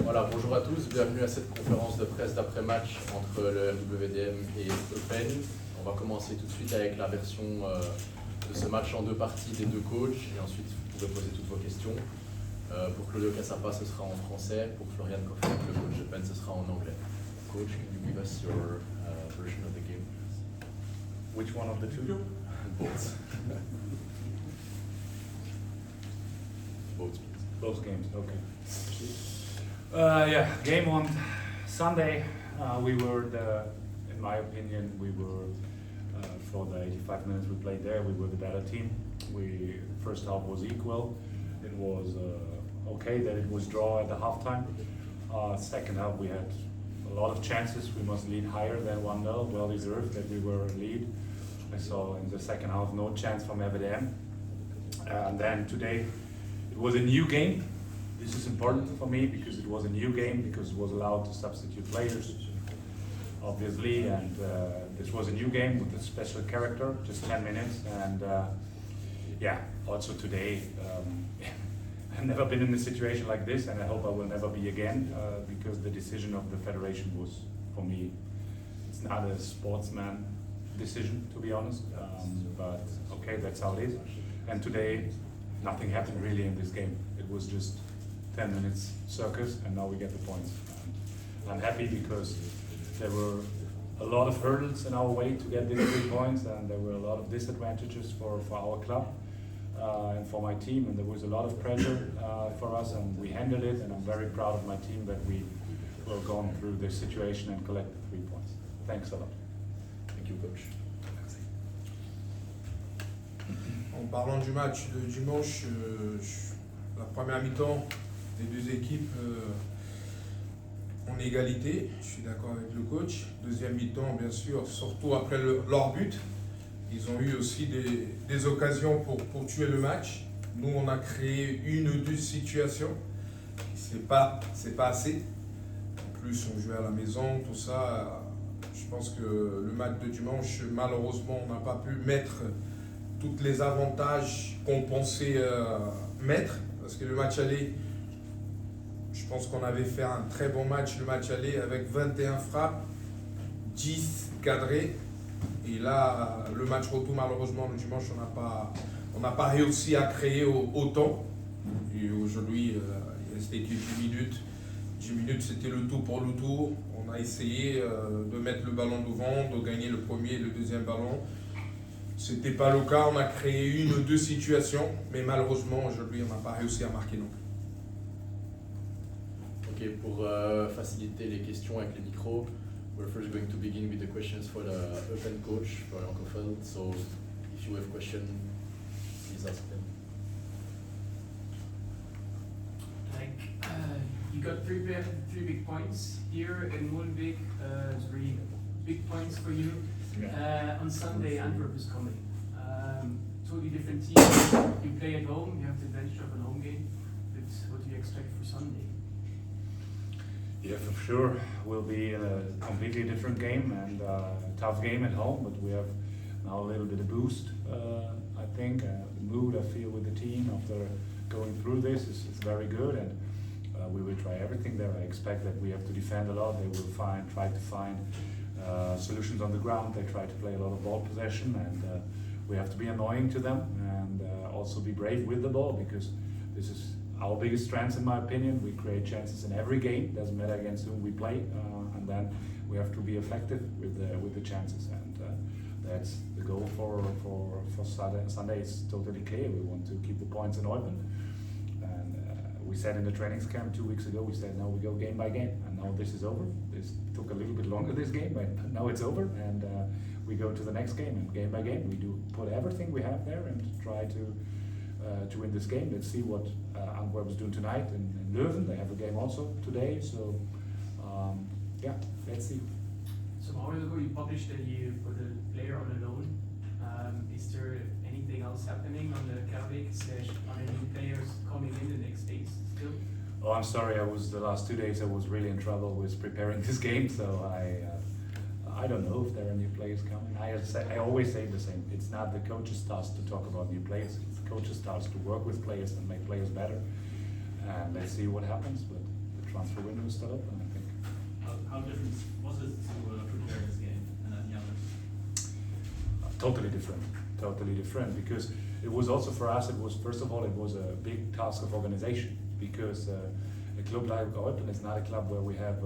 Voilà, bonjour à tous, bienvenue à cette conférence de presse d'après-match entre le RWDM et Eupen. On va commencer tout de suite avec la version de ce match en deux parties des deux coachs et ensuite vous pourrez poser toutes vos questions. Pour Claudio Cassapa, ce sera en français, pour Florian Koffel, le coach de Eupen, ce sera en anglais. Coach, can you give us your version of the game? Which one of the two? Both. Both. Both games, okay. Yeah, game on Sunday. In my opinion, we were, for the 85 minutes we played there, we were the better team. First half was equal. It was okay that it was draw at the halftime. Second half we had a lot of chances. We must lead higher than 1-0, well deserved that we were lead. I saw in the second half no chance from FDM. And then today it was a new game. This is important for me because it was a new game, because it was allowed to substitute players, obviously, and this was a new game with a special character, just 10 minutes, and yeah, also today, I've never been in a situation like this, and I hope I will never be again, because the decision of the federation was, for me, it's not a sportsman decision, to be honest, but okay, that's how it is. And today, nothing happened really in this game. It was just 10 minutes circus, and now we get the points. And I'm happy because there were a lot of hurdles in our way to get these 3 points, and there were a lot of disadvantages for our club and for my team, and there was a lot of pressure for us, and we handled it, and I'm very proud of my team that we were going through this situation and collected 3 points. Thanks a lot. Thank you, coach. En parlant du match de dimanche, la première mi-temps des deux équipes en égalité, je suis d'accord avec le coach. Deuxième mi-temps, bien sûr, surtout après leur but, ils ont eu aussi des occasions pour tuer le match. Nous, on a créé une ou deux situations, c'est pas assez. En plus, on jouait à la maison, tout ça. Je pense que le match de dimanche, malheureusement, on n'a pas pu mettre tous les avantages qu'on pensait mettre, parce que le match aller, je pense qu'on avait fait un très bon match, le match aller avec 21 frappes, 10 cadrés, et là, le match retour, malheureusement, le dimanche, on n'a pas réussi à créer autant, et aujourd'hui, il restait que 10 minutes. 10 minutes, c'était le tout pour le tout. On a essayé de mettre le ballon devant, de gagner le premier et le deuxième ballon. C'était pas le cas, on a créé une ou deux situations, mais malheureusement aujourd'hui on n'a pas réussi à marquer non plus. Ok, pour faciliter les questions avec les micros, we're first going to begin with the questions for the Eupen coach, Florian Koffel. So if you have questions, please ask them. You got three big points here in Molenbeek, 3 big points for you. On Sunday, Antwerp is coming. Totally different team. You play at home, you have the advantage of a home game. But what do you expect for Sunday? Yeah, for sure. Will be a completely different game and a tough game at home, but we have now a little bit of boost, I think. The mood I feel with the team after going through this is very good, and we will try everything there. I expect that we have to defend a lot. They will try to find solutions on the ground. They try to play a lot of ball possession, and we have to be annoying to them and also be brave with the ball, because this is our biggest strength in my opinion. We create chances in every game, doesn't matter against whom we play, and then we have to be effective with the chances, and that's the goal for Sunday. It's totally clear. We want to keep the points in Eupen. We said in the trainings camp 2 weeks ago, we said now we go game by game, and now this is over. This took a little bit longer, this game, but now it's over, and we go to the next game, and game by game we do put everything we have there and try to win this game. Let's see what Antwerp is doing tonight in Leuven. They have a game also today, so yeah, let's see. Some hours ago you published that you put a player on a loan. Is there anything else happening on the Kalvik / on any players coming in the next days still? Oh, I'm sorry. The last 2 days I was really in trouble with preparing this game, so I don't know if there are new players coming. I always say the same. It's not the coach's task to talk about new players. It's the coach's task to work with players and make players better. And let's see what happens. But transfer window is still open, I think. How different was it to prepare this game and then the others? Totally different, because it was also for us, it was, first of all, it was a big task of organization, because a club like Eupen is not a club where we have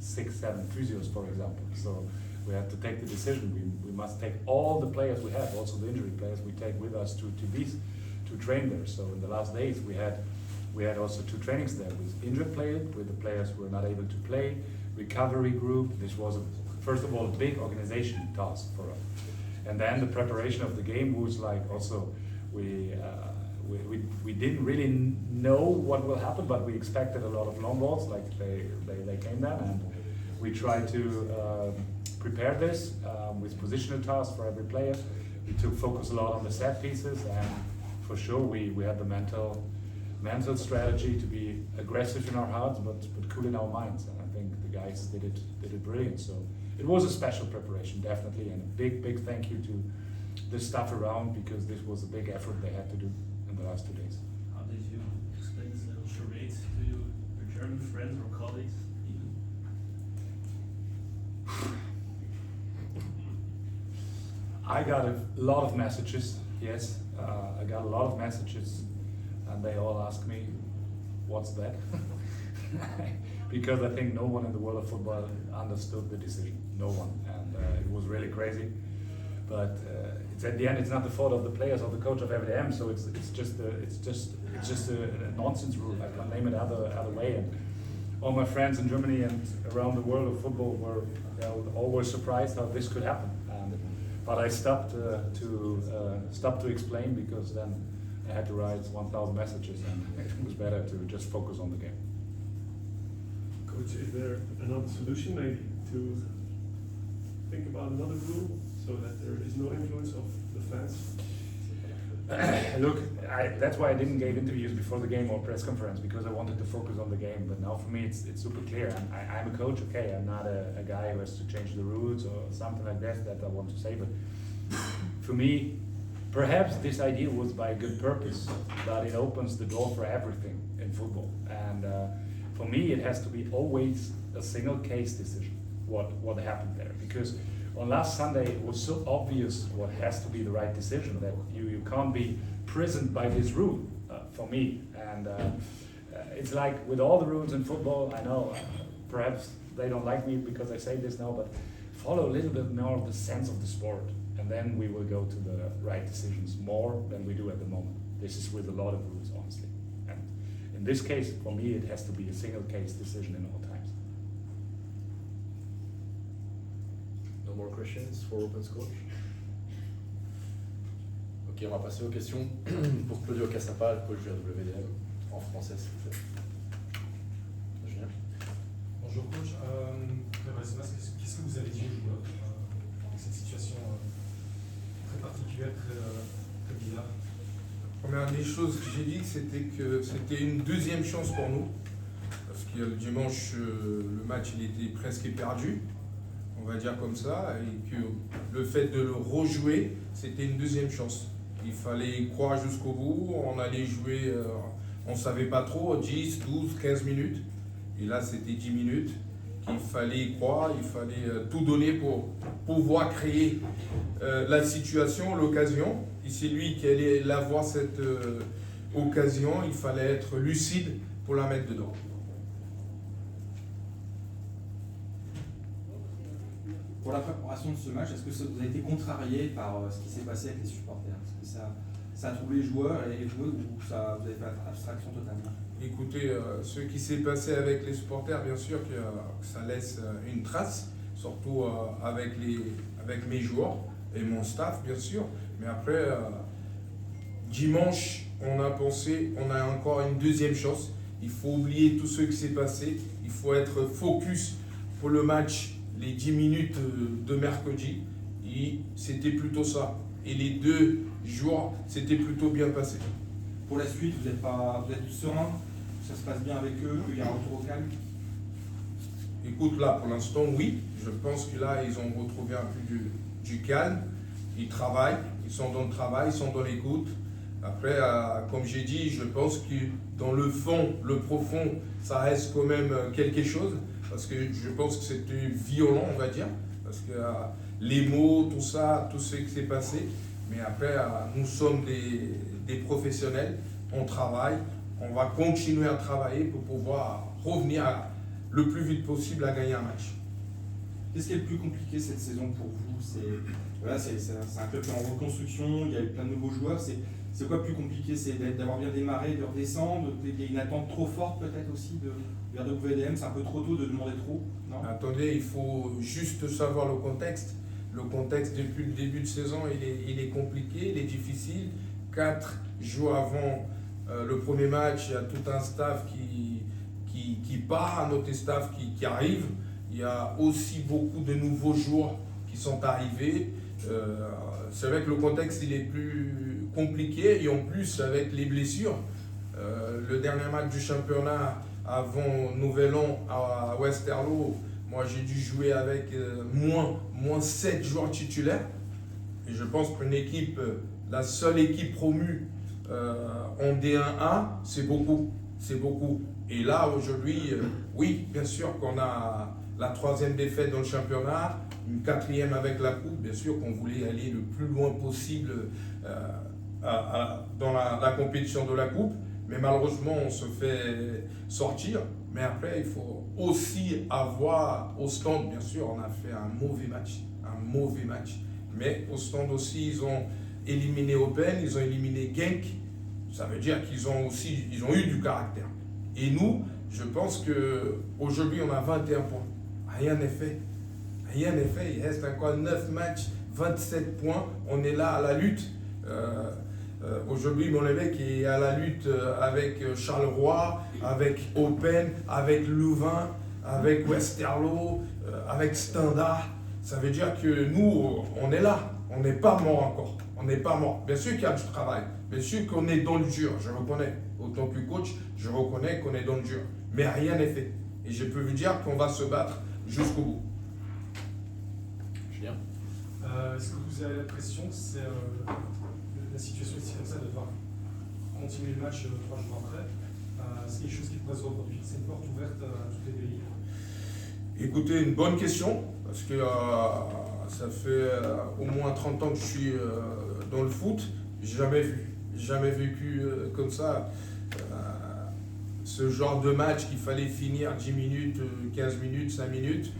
6-7 physios, for example. So we had to take the decision, we must take all the players we have, also the injury players we take with us to these to train there. So in the last days we had also 2 trainings there with injured players, with the players who were not able to play, recovery group. This was first of all a big organization task for us. And then the preparation of the game was like also we didn't really know what will happen, but we expected a lot of long balls, like they came then, and we tried to prepare this with positional tasks for every player. We took focus a lot on the set pieces, and for sure we had the mental strategy to be aggressive in our hearts, but cool in our minds. And I think the guys did it brilliant. So it was a special preparation, definitely, and a big thank you to the staff around, because this was a big effort they had to do in the last 2 days. How did you explain this little charade to your German friends or colleagues even? I got a lot of messages, yes. I got a lot of messages, and they all ask me, what's that? Because I think no one in the world of football understood the decision, no one, and it was really crazy. But it's at the end, it's not the fault of the players or the coach of FDM, so it's just a nonsense rule. I can't name it other way. And all my friends in Germany and around the world of football were always surprised how this could happen. But I stopped to explain, because then I had to write 1,000 messages, and it was better to just focus on the game. Coach, is there another solution maybe to think about another rule so that there is no influence of the fans? Look, that's why I didn't give interviews before the game or press conference, because I wanted to focus on the game. But now for me it's super clear. I'm a coach, okay, I'm not a guy who has to change the rules or something like that I want to say. But for me, perhaps this idea was by good purpose, but it opens the door for everything in football. And for me, it has to be always a single case decision, what happened there. Because on last Sunday, it was so obvious what has to be the right decision, that you can't be prisoned by this rule, for me. And it's like with all the rules in football, I know perhaps they don't like me because I say this now, but follow a little bit more of the sense of the sport, and then we will go to the right decisions more than we do at the moment. This is with a lot of rules, honestly. And in this case, for me, it has to be a single case decision in all times. No more questions for Eupen's coach? Ok, on va passer aux questions pour Claudio Cassapa, le coach du WDM, en français s'il vous plaît. Julien. Bonjour coach, qu'est-ce que vous avez dit aux joueurs dans cette situation très particulière, très bizarre? La première des choses que j'ai dit, c'était que c'était une deuxième chance pour nous, parce que le dimanche, le match il était presque perdu, on va dire comme ça, et que le fait de le rejouer, c'était une deuxième chance. Il fallait y croire jusqu'au bout, on allait jouer, on ne savait pas trop, 10, 12, 15 minutes, et là c'était 10 minutes, qu'il fallait y croire, il fallait tout donner pour pouvoir créer la situation, l'occasion, et c'est lui qui allait avoir cette occasion, il fallait être lucide pour la mettre dedans. Pour la préparation de ce match, est-ce que vous avez été contrarié par ce qui s'est passé avec les supporters? Est-ce que ça a troublé les joueurs et les joueuses, ou vous avez fait abstraction totalement? Écoutez, ce qui s'est passé avec les supporters, bien sûr que ça laisse une trace, surtout avec mes joueurs et mon staff, bien sûr. Mais après, dimanche, on a pensé, on a encore une deuxième chance. Il faut oublier tout ce qui s'est passé. Il faut être focus pour le match, les 10 minutes de mercredi. Et c'était plutôt ça. Et les 2 jours, c'était plutôt bien passé. Pour la suite, vous êtes serein? Ça se passe bien avec eux? Il y a un retour au calme? Écoute, là, pour l'instant, oui. Je pense que là, ils ont retrouvé un peu du calme. Ils travaillent, ils sont dans le travail, ils sont dans l'écoute. Après, comme j'ai dit, je pense que dans le fond, le profond, ça reste quand même quelque chose. Parce que je pense que c'était violent, on va dire. Parce que les mots, tout ça, tout ce qui s'est passé. Mais après, nous sommes des professionnels, on travaille, on va continuer à travailler pour pouvoir revenir le plus vite possible à gagner un match. Qu'est-ce qui est le plus compliqué cette saison pour vous? C'est un club qui est en reconstruction, il y a eu plein de nouveaux joueurs. C'est quoi le plus compliqué? C'est d'avoir bien démarré, de redescendre? Il y a une attente trop forte peut-être aussi vers WDM? C'est un peu trop tôt de demander trop? Non? Attendez, il faut juste savoir le contexte. Le contexte depuis le début de saison, il est compliqué, il est difficile. 4 jours avant le premier match, il y a tout un staff qui part, un autre staff qui arrive. Il y a aussi beaucoup de nouveaux joueurs qui sont arrivés. C'est vrai que le contexte il est plus compliqué et en plus avec les blessures. Le dernier match du championnat avant Nouvel An à Westerlo, moi j'ai dû jouer avec moins 7 joueurs titulaires. Et je pense qu'une équipe, la seule équipe promue en D1A, c'est beaucoup. C'est beaucoup. Et là aujourd'hui, oui, bien sûr qu'on a la 3e défaite dans le championnat, une 4e avec la coupe, bien sûr qu'on voulait aller le plus loin possible dans la compétition de la coupe, mais malheureusement on se fait sortir. Mais après il faut aussi avoir au stand, bien sûr on a fait un mauvais match, mais au stand aussi ils ont éliminé Open, ils ont éliminé Genk, ça veut dire qu'ils ont eu du caractère. Et nous, je pense qu'aujourd'hui on a 21 points. Rien n'est fait. Il reste encore 9 matchs, 27 points. On est là à la lutte. Aujourd'hui, Molenbeek est à la lutte avec Charleroi, avec Open, avec Louvain, avec Westerlo, avec Standard. Ça veut dire que nous, on est là. On n'est pas mort encore. On n'est pas mort. Bien sûr qu'il y a du travail. Bien sûr qu'on est dans le dur. Je reconnais. Autant que coach, je reconnais qu'on est dans le dur. Mais rien n'est fait. Et je peux vous dire qu'on va se battre jusqu'au bout. Julien? Est-ce que vous avez l'impression que c'est la situation ici comme ça de devoir continuer le match 3 jours après? C'est quelque chose qui pourrait se reproduire? C'est une porte ouverte à toutes les pays? Écoutez, une bonne question, parce que ça fait au moins 30 ans que je suis dans le foot. Jamais vécu comme ça. Ce genre de match qu'il fallait finir 10 minutes, 15 minutes, 5 minutes.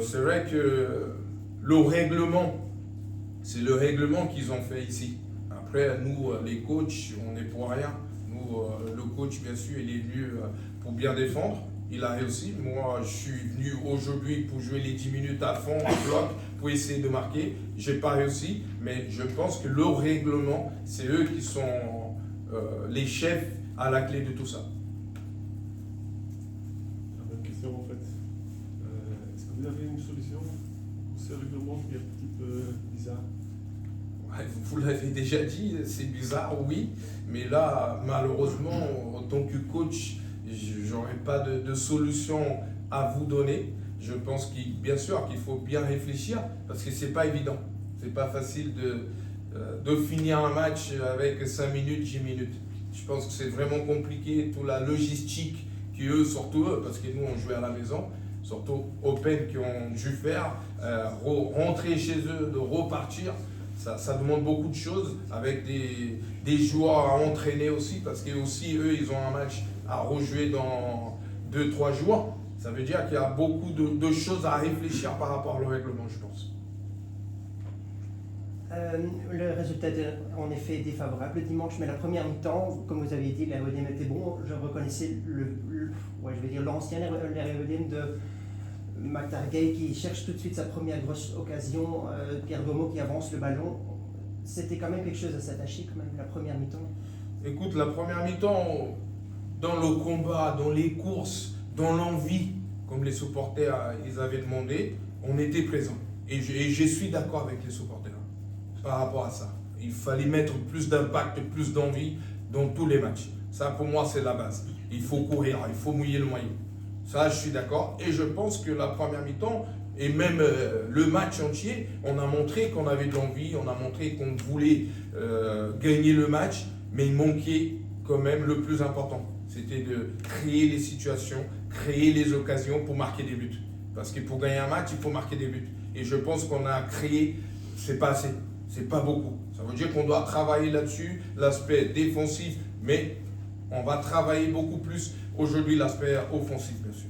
C'est vrai que le règlement, c'est le règlement qu'ils ont fait ici. Après, nous, les coachs, on n'est pour rien. Nous, le coach, bien sûr, il est venu pour bien défendre. Il a réussi. Moi, je suis venu aujourd'hui pour jouer les 10 minutes à fond, en bloc, pour essayer de marquer. Je n'ai pas réussi, mais je pense que le règlement, c'est eux qui sont les chefs à la clé de tout ça. La même question en fait. Est-ce que vous avez une solution pour ce règlement qui est un petit peu bizarre? Ouais, vous l'avez déjà dit, c'est bizarre, oui. Mais là, malheureusement, en tant que coach, je n'aurai pas de solution à vous donner. Je pense bien sûr qu'il faut bien réfléchir parce que ce n'est pas évident. Ce n'est pas facile de finir un match avec 5 minutes, 10 minutes. Je pense que c'est vraiment compliqué, toute la logistique surtout eux, parce que nous on jouait à la maison, surtout Open qui ont dû faire, rentrer chez eux, de repartir. Ça demande beaucoup de choses avec des joueurs à entraîner aussi, parce que aussi eux ils ont un match à rejouer dans 2-3 jours. Ça veut dire qu'il y a beaucoup de choses à réfléchir par rapport au règlement, je pense. Le résultat est en effet défavorable le dimanche, mais la première mi-temps, comme vous avez dit, l'REDM était bon. Je reconnaissais l'ancien REDM de McTargay qui cherche tout de suite sa première grosse occasion, Pierre Gomo qui avance le ballon. C'était quand même quelque chose à s'attacher quand même, la première mi-temps. Écoute, la première mi-temps, dans le combat, dans les courses, dans l'envie, comme les supporters ils avaient demandé, on était présents. Et je suis d'accord avec les supporters par rapport à ça. Il fallait mettre plus d'impact, plus d'envie dans tous les matchs. Ça, pour moi, c'est la base. Il faut courir, il faut mouiller le maillot. Ça, je suis d'accord. Et je pense que la première mi-temps, et même le match entier, on a montré qu'on avait de l'envie, on a montré qu'on voulait gagner le match. mais il manquait quand même le plus important. C'était de créer les situations, créer les occasions pour marquer des buts. Parce que pour gagner un match, il faut marquer des buts. Et je pense qu'on a créé, c'est pas assez, c'est pas beaucoup. Ça veut dire qu'on doit travailler là-dessus, l'aspect défensif, mais on va travailler beaucoup plus aujourd'hui l'aspect offensif, bien sûr.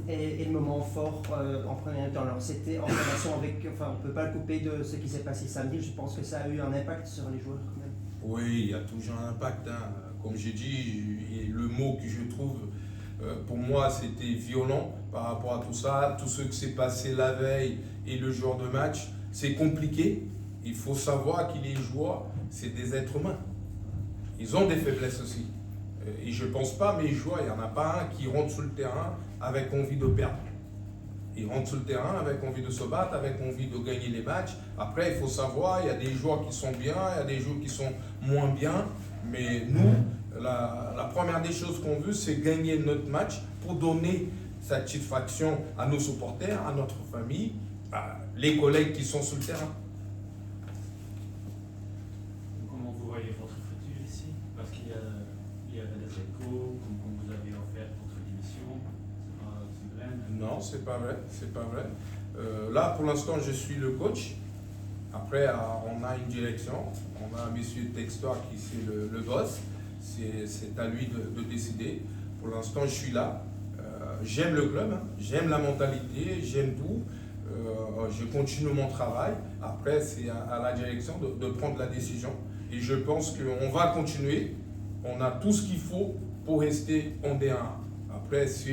Et le moment fort en premier temps, alors c'était en relation avec, enfin on ne peut pas le couper de ce qui s'est passé samedi, je pense que ça a eu un impact sur les joueurs quand même. Oui, il y a toujours un impact, hein. Comme j'ai dit, et le mot que je trouve, pour moi c'était violent par rapport à tout ça, tout ce qui s'est passé la veille et le jour de match, c'est compliqué. Il faut savoir que les joueurs, c'est des êtres humains. Ils ont des faiblesses aussi. Et je ne pense pas, mes joueurs, il n'y en a pas un qui rentre sur le terrain avec envie de perdre. Ils rentrent sur le terrain avec envie de se battre, avec envie de gagner les matchs. Après, il faut savoir, il y a des joueurs qui sont bien, il y a des joueurs qui sont moins bien. Mais nous, la première des choses qu'on veut, c'est gagner notre match pour donner satisfaction à nos supporters, à notre famille, à les collègues qui sont sur le terrain. Comment vous voyez votre futur ici? Parce qu'il y avait des échos, comme vous avez offert votre démission. C'est vrai? Non, c'est pas vrai, c'est pas vrai. Là, pour l'instant, je suis le coach. Après, on a une direction. On a M. Textor qui c'est le boss. C'est à lui de décider. Pour l'instant, je suis là. J'aime le club, hein. J'aime la mentalité, j'aime tout. Je continue mon travail. Après, c'est à la direction de prendre la décision. Et je pense qu'on va continuer. On a tout ce qu'il faut pour rester en D1. Après, si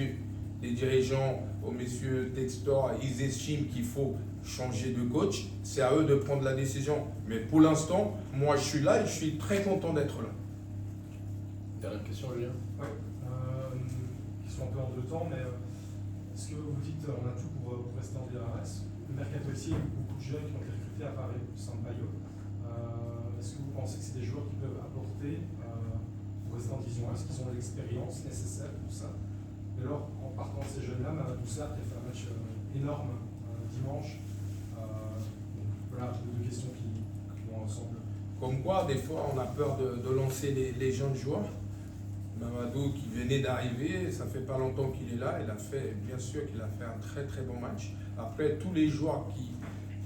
les dirigeants, messieurs Textor, ils estiment qu'il faut changer de coach, c'est à eux de prendre la décision. Mais pour l'instant, moi, je suis là et je suis très content d'être là. Dernière question, Julien. Oui, question un peu en deux temps, mais est-ce que vous dites on a tout pour rester en DRS? Le mercato ici, il y a beaucoup de jeunes qui ont été recrutés à Paris, Sampaio. Est-ce que vous pensez que c'est des joueurs qui peuvent apporter pour rester en division 1? Est-ce qu'ils ont l'expérience nécessaire pour ça? Et alors, en partant de ces jeunes-là, Mamadou Sarr qui a fait un match énorme dimanche. Donc, voilà, deux questions qui vont ensemble. Comme quoi, des fois, on a peur de lancer les jeunes joueurs. Mamadou qui venait d'arriver, ça fait pas longtemps qu'il est là. Il a fait, bien sûr qu'il a fait un très très bon match. Après, tous les joueurs qui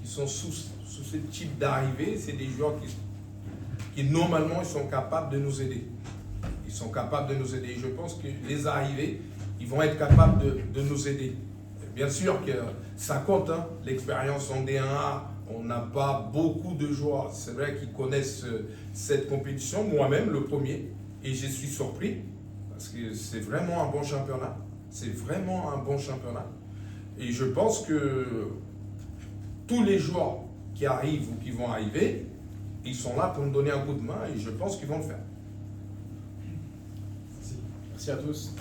sont sous ce type d'arrivée, c'est des joueurs qui normalement ils sont capables de nous aider. Ils sont capables de nous aider. Je pense que les arrivées, ils vont être capables de nous aider. Bien sûr que ça compte, hein, l'expérience en D1A. On n'a pas beaucoup de joueurs, c'est vrai, qui connaissent cette compétition. Moi-même, le premier. Et je suis surpris, parce que c'est vraiment un bon championnat. C'est vraiment un bon championnat. Et je pense que tous les joueurs qui arrivent ou qui vont arriver, ils sont là pour me donner un coup de main et je pense qu'ils vont le faire. Merci. Merci à tous.